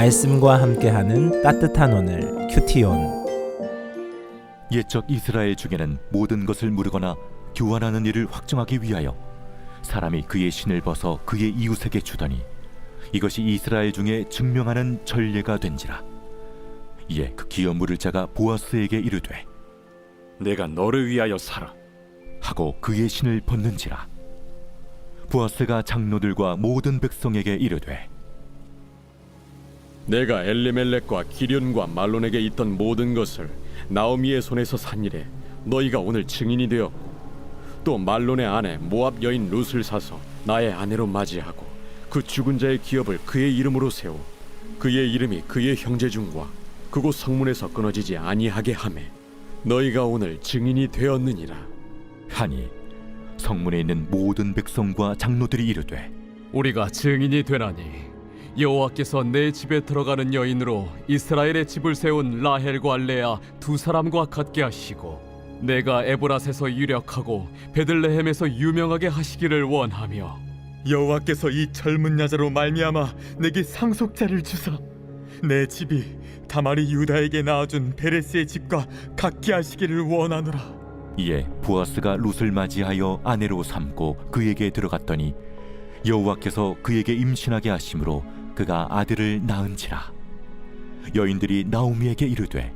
말씀과 함께하는 따뜻한 오늘 큐티온. 옛적 이스라엘 중에는 모든 것을 무르거나 교환하는 일을 확정하기 위하여 사람이 그의 신을 벗어 그의 이웃에게 주더니 이것이 이스라엘 중에 증명하는 전례가 된지라. 이에 그 기업 물을 자가 보아스에게 이르되 내가 너를 위하여 살아 하고 그의 신을 벗는지라. 보아스가 장로들과 모든 백성에게 이르되 내가 엘리멜렉과 기련과 말론에게 있던 모든 것을 나오미의 손에서 산 일에 너희가 오늘 증인이 되었고, 또 말론의 아내 모압 여인 룻을 사서 나의 아내로 맞이하고 그 죽은 자의 기업을 그의 이름으로 세워 그의 이름이 그의 형제 중과 그곳 성문에서 끊어지지 아니하게 하매 너희가 오늘 증인이 되었느니라 하니 성문에 있는 모든 백성과 장로들이 이르되 우리가 증인이 되나니 여호와께서 내 집에 들어가는 여인으로 이스라엘의 집을 세운 라헬과 레아 두 사람과 같게 하시고 내가 에브랏에서 유력하고 베들레헴에서 유명하게 하시기를 원하며 여호와께서 이 젊은 여자로 말미암아 내게 상속자를 주사 내 집이 다말이 유다에게 낳아준 베레스의 집과 같게 하시기를 원하노라. 이에 보아스가 룻을 맞이하여 아내로 삼고 그에게 들어갔더니 여호와께서 그에게 임신하게 하심으로 그가 아들을 낳은지라. 여인들이 나오미에게 이르되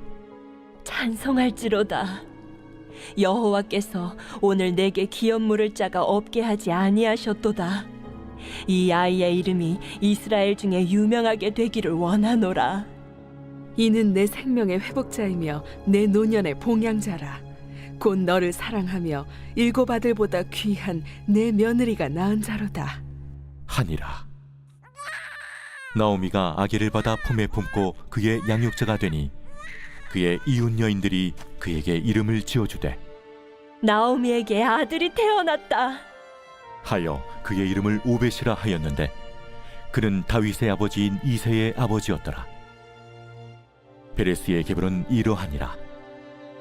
찬송할지로다. 여호와께서 오늘 내게 기업 물을 자가 없게 하지 아니하셨도다. 이 아이의 이름이 이스라엘 중에 유명하게 되기를 원하노라. 이는 내 생명의 회복자이며 내 노년의 봉양자라. 곧 너를 사랑하며 일곱 아들보다 귀한 내 며느리가 낳은 자로다 하니라. 나오미가 아기를 받아 품에 품고 그의 양육자가 되니 그의 이웃 여인들이 그에게 이름을 지어주되 나오미에게 아들이 태어났다 하여 그의 이름을 오벳이라 하였는데 그는 다윗의 아버지인 이새의 아버지였더라. 베레스의 계보는 이러하니라.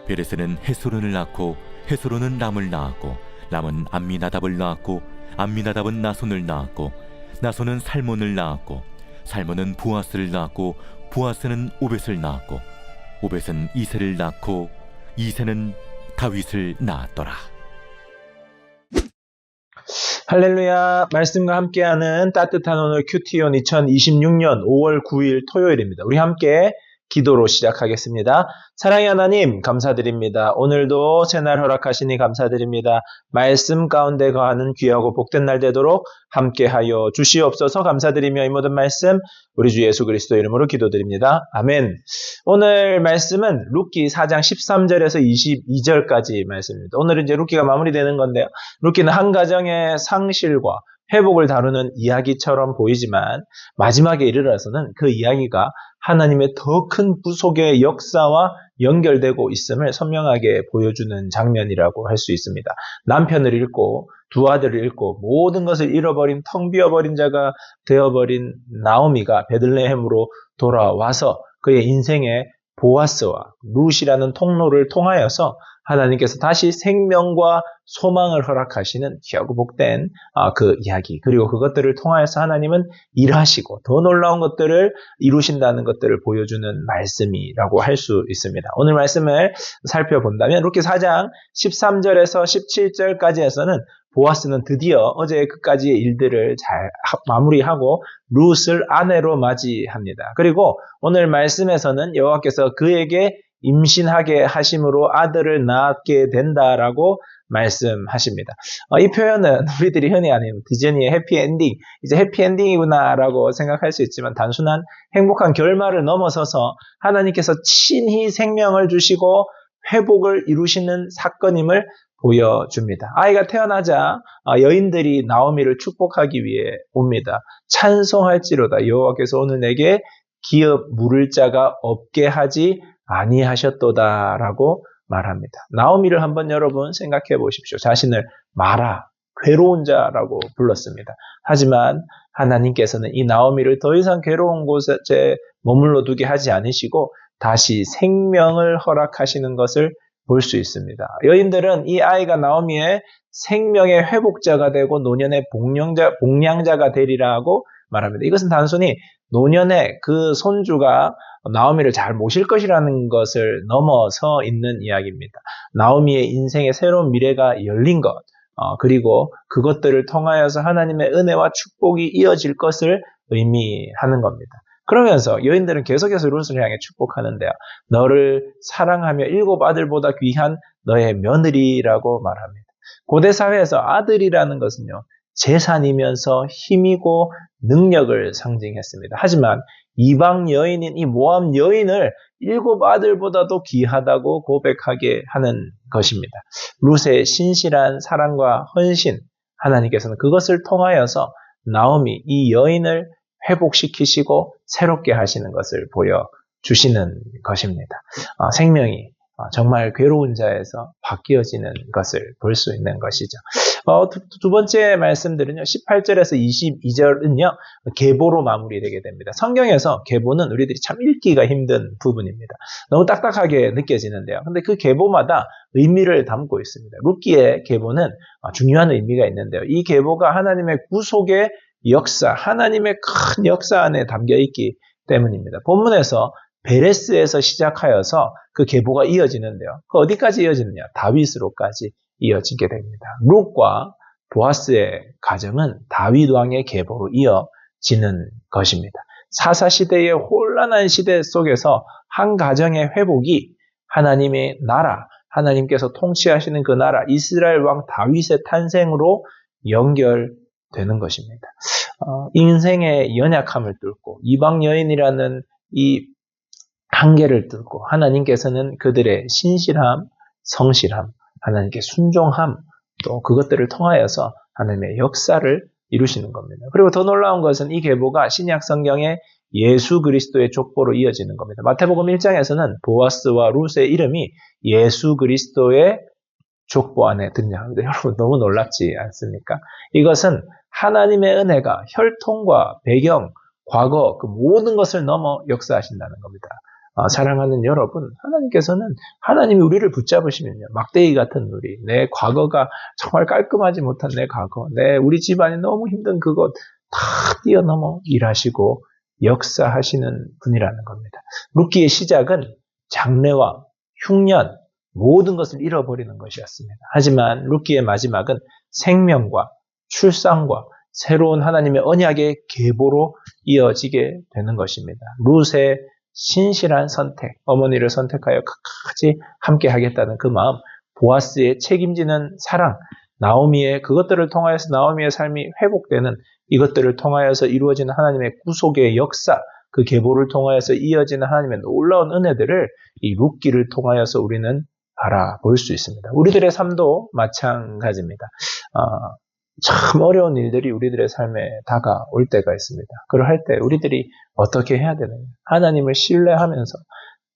베레스는 헤스론을 낳고 헤스론은 람을 낳았고 람은 암미나답을 낳았고 암미나답은 나손을 낳았고 나손은 살몬을 낳았고 살몬은 보아스를 낳았고 보아스는 오벳을 낳았고 오벳은 이새를 낳고 이새는 다윗을 낳았더라. 할렐루야. 말씀과 함께하는 따뜻한 오늘 큐티온 2026년 5월 9일 토요일입니다. 우리 함께 기도로 시작하겠습니다. 사랑의 하나님 감사드립니다. 오늘도 새날 허락하시니 감사드립니다. 말씀 가운데 거하는 귀하고 복된 날 되도록 함께하여 주시옵소서. 감사드리며 이 모든 말씀 우리 주 예수 그리스도 이름으로 기도드립니다. 아멘. 오늘 말씀은 룻기 4장 13절에서 22절까지 말씀입니다. 오늘은 이제 룻기가 마무리되는 건데요. 룻기는 한 가정의 상실과 회복을 다루는 이야기처럼 보이지만 마지막에 이르러서는 그 이야기가 하나님의 더 큰 구속의 역사와 연결되고 있음을 선명하게 보여주는 장면이라고 할 수 있습니다. 남편을 잃고 두 아들을 잃고 모든 것을 잃어버린 텅 비어버린 자가 되어버린 나오미가 베들레헴으로 돌아와서 그의 인생의 보아스와 룻이라는 통로를 통하여서 하나님께서 다시 생명과 소망을 허락하시는 귀하고 복된 그 이야기, 그리고 그것들을 통하여서 하나님은 일하시고 더 놀라운 것들을 이루신다는 것들을 보여주는 말씀이라고 할 수 있습니다. 오늘 말씀을 살펴본다면 룻기 4장 13절에서 17절까지에서는 보아스는 드디어 어제 그까지의 일들을 잘 마무리하고 룻을 아내로 맞이합니다. 그리고 오늘 말씀에서는 여호와께서 그에게 임신하게 하심으로 아들을 낳게 된다라고 말씀하십니다. 이 표현은 우리들이 흔히 아는 디즈니의 해피엔딩, 이제 해피엔딩이구나라고 생각할 수 있지만 단순한 행복한 결말을 넘어서서 하나님께서 친히 생명을 주시고 회복을 이루시는 사건임을 보여줍니다. 아이가 태어나자 여인들이 나오미를 축복하기 위해 옵니다. 찬송할지로다. 여호와께서 오늘 내게 기업 물을 자가 없게 하지 아니하셨도다라고 말합니다. 나오미를 한번 여러분 생각해 보십시오. 자신을 마라, 괴로운 자라고 불렀습니다. 하지만 하나님께서는 이 나오미를 더 이상 괴로운 곳에 머물러 두게 하지 않으시고 다시 생명을 허락하시는 것을 볼 수 있습니다. 여인들은 이 아이가 나오미의 생명의 회복자가 되고 노년의 복량자가 되리라 하고 말합니다. 이것은 단순히 노년에 그 손주가 나오미를 잘 모실 것이라는 것을 넘어서 있는 이야기입니다. 나오미의 인생의 새로운 미래가 열린 것, 그리고 그것들을 통하여서 하나님의 은혜와 축복이 이어질 것을 의미하는 겁니다. 그러면서 여인들은 계속해서 룻을 향해 축복하는데요. 너를 사랑하며 7 아들보다 귀한 너의 며느리라고 말합니다. 고대 사회에서 아들이라는 것은요, 재산이면서 힘이고 능력을 상징했습니다. 하지만 이방 여인인 이 모압 여인을 7 아들보다도 귀하다고 고백하게 하는 것입니다. 룻의 신실한 사랑과 헌신, 하나님께서는 그것을 통하여서 나오미 이 여인을 회복시키시고 새롭게 하시는 것을 보여주시는 것입니다. 생명이 정말 괴로운 자에서 바뀌어지는 것을 볼 수 있는 것이죠. 두 번째 말씀들은요, 18절에서 22절은요, 계보로 마무리되게 됩니다. 성경에서 계보는 우리들이 참 읽기가 힘든 부분입니다. 너무 딱딱하게 느껴지는데요. 근데 그 계보마다 의미를 담고 있습니다. 룻기의 계보는 중요한 의미가 있는데요. 이 계보가 하나님의 구속의 역사, 하나님의 큰 역사 안에 담겨 있기 때문입니다. 본문에서 베레스에서 시작하여서 그 계보가 이어지는데요. 그 어디까지 이어지느냐? 다윗으로까지 이어지게 됩니다. 룻과 보아스의 가정은 다윗 왕의 계보로 이어지는 것입니다. 사사시대의 혼란한 시대 속에서 한 가정의 회복이 하나님의 나라, 하나님께서 통치하시는 그 나라, 이스라엘 왕 다윗의 탄생으로 연결되는 것입니다. 인생의 연약함을 뚫고 이방 여인이라는 이 한계를 뚫고 하나님께서는 그들의 신실함, 성실함, 하나님께 순종함, 또 그것들을 통하여서 하나님의 역사를 이루시는 겁니다. 그리고 더 놀라운 것은 이 계보가 신약 성경의 예수 그리스도의 족보로 이어지는 겁니다. 마태복음 1장에서는 보아스와 룻의 이름이 예수 그리스도의 족보 안에 등장합니다. 여러분 너무 놀랍지 않습니까? 이것은 하나님의 은혜가 혈통과 배경, 과거 그 모든 것을 넘어 역사하신다는 겁니다. 사랑하는 여러분, 하나님께서는 하나님이 우리를 붙잡으시면요, 막대기 같은 우리, 내 과거가 정말 깔끔하지 못한 내 과거, 우리 집안이 너무 힘든 그것 다 뛰어넘어 일하시고 역사하시는 분이라는 겁니다. 룻기의 시작은 장래와 흉년, 모든 것을 잃어버리는 것이었습니다. 하지만 룻기의 마지막은 생명과 출산과 새로운 하나님의 언약의 계보로 이어지게 되는 것입니다. 룻의 신실한 선택, 어머니를 선택하여 끝까지 함께 하겠다는 그 마음, 보아스의 책임지는 사랑, 나오미의 그것들을 통하여서 나오미의 삶이 회복되는 이것들을 통하여서 이루어지는 하나님의 구속의 역사, 그 계보를 통하여서 이어지는 하나님의 놀라운 은혜들을 이 룻기를 통하여서 우리는 알아볼 수 있습니다. 우리들의 삶도 마찬가지입니다. 참 어려운 일들이 우리들의 삶에 다가올 때가 있습니다. 그럴 때 우리들이 어떻게 해야 되느냐? 하나님을 신뢰하면서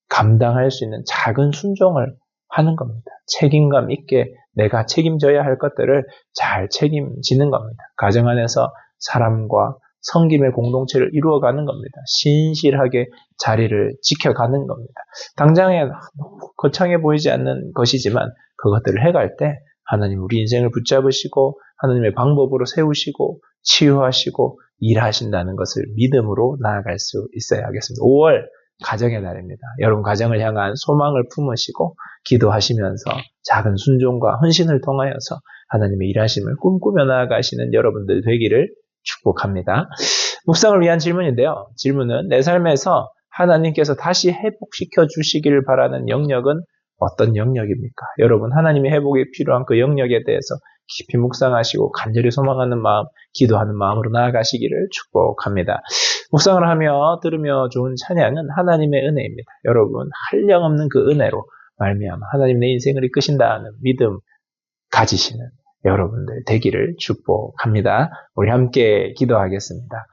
감당할 수 있는 작은 순종을 하는 겁니다. 책임감 있게 내가 책임져야 할 것들을 잘 책임지는 겁니다. 가정 안에서 사람과 섬김의 공동체를 이루어가는 겁니다. 신실하게 자리를 지켜가는 겁니다. 당장에 거창해 보이지 않는 것이지만 그것들을 해갈 때 하나님 우리 인생을 붙잡으시고 하나님의 방법으로 세우시고 치유하시고 일하신다는 것을 믿음으로 나아갈 수 있어야 하겠습니다. 5월 가정의 날입니다. 여러분 가정을 향한 소망을 품으시고 기도하시면서 작은 순종과 헌신을 통하여서 하나님의 일하심을 꿈꾸며 나아가시는 여러분들 되기를 축복합니다. 묵상을 위한 질문인데요. 질문은 내 삶에서 하나님께서 다시 회복시켜 주시기를 바라는 영역은 어떤 영역입니까? 여러분 하나님의 회복이 필요한 그 영역에 대해서 깊이 묵상하시고 간절히 소망하는 마음, 기도하는 마음으로 나아가시기를 축복합니다. 묵상을 하며 들으며 좋은 찬양은 하나님의 은혜입니다. 여러분 한량없는 그 은혜로 말미암아 하나님 내 인생을 이끄신다는 믿음 가지시는 여러분들 되기를 축복합니다. 우리 함께 기도하겠습니다.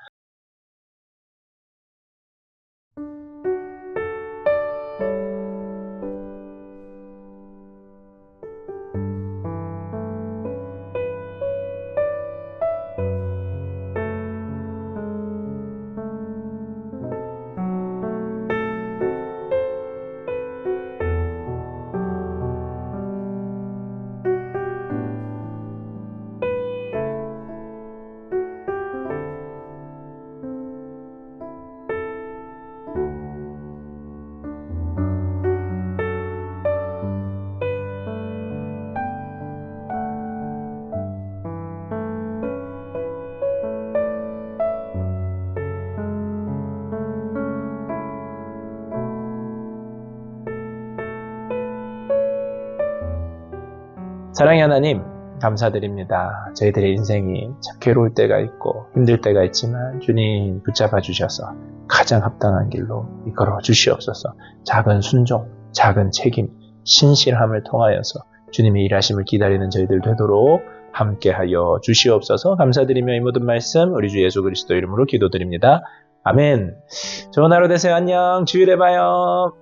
사랑의 하나님, 감사드립니다. 저희들의 인생이 참 괴로울 때가 있고 힘들 때가 있지만 주님 붙잡아 주셔서 가장 합당한 길로 이끌어 주시옵소서. 작은 순종, 작은 책임, 신실함을 통하여서 주님의 일하심을 기다리는 저희들 되도록 함께하여 주시옵소서. 감사드리며 이 모든 말씀 우리 주 예수 그리스도 이름으로 기도드립니다. 아멘. 좋은 하루 되세요. 안녕. 주일에 봐요.